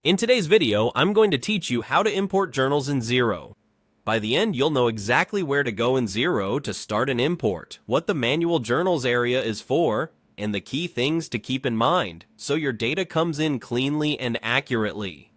In today's video, I'm going to teach you how to import journals in Xero. By the end, you'll know exactly where to go in Xero to start an import, what the manual journals area is for, and the key things to keep in mind so your data comes in cleanly and accurately.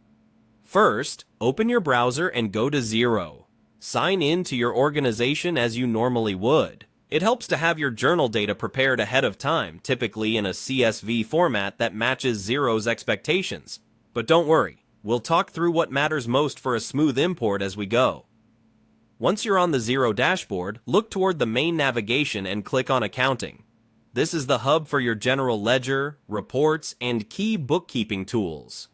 First, open your browser and go to Xero. Sign in to your organization as you normally would. It helps to have your journal data prepared ahead of time, typically in a CSV format that matches Xero's expectations. But don't worry, we'll talk through what matters most for a smooth import as we go. Once you're on the Xero dashboard, look toward the main navigation and click on Accounting. This is the hub for your general ledger, reports, and key bookkeeping tools.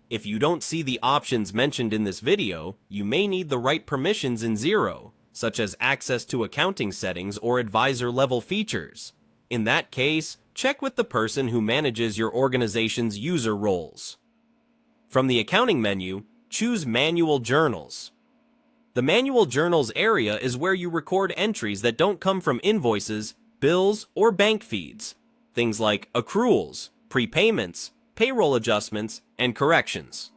If you don't see the options mentioned in this video, you may need the right permissions in Xero, such as access to accounting settings or advisor-level features. In that case, check with the person who manages your organization's user roles. From the accounting menu, choose Manual Journals. The Manual Journals area is where you record entries that don't come from invoices, bills, or bank feeds. Things like accruals, prepayments, payroll adjustments, and corrections.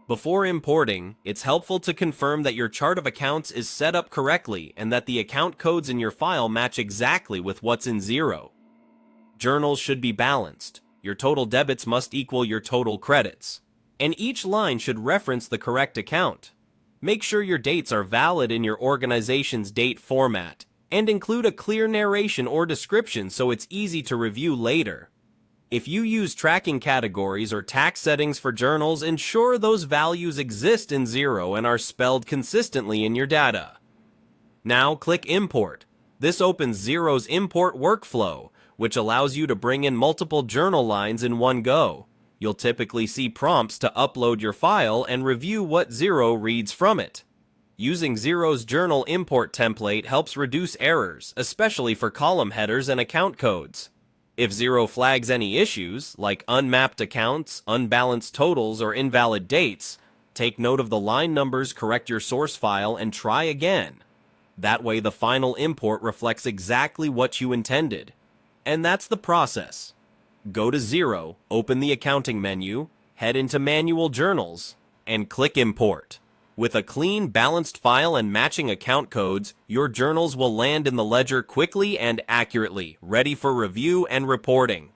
Before importing, it's helpful to confirm that your chart of accounts is set up correctly and that the account codes in your file match exactly with what's in Xero. Journals should be balanced. Your total debits must equal your total credits. And each line should reference the correct account. Make sure your dates are valid in your organization's date format, and include a clear narration or description so it's easy to review later. If you use tracking categories or tax settings for journals, ensure those values exist in Xero and are spelled consistently in your data. Now click Import. This opens Xero's import workflow, which allows you to bring in multiple journal lines in one go. You'll typically see prompts to upload your file and review what Xero reads from it. Using Xero's journal import template helps reduce errors, especially for column headers and account codes. If Xero flags any issues, like unmapped accounts, unbalanced totals, or invalid dates, take note of the line numbers, correct your source file, and try again. That way the final import reflects exactly what you intended. And that's the process. Go to Xero, open the accounting menu, head into Manual Journals, and click Import. With a clean, balanced file and matching account codes, your journals will land in the ledger quickly and accurately, ready for review and reporting.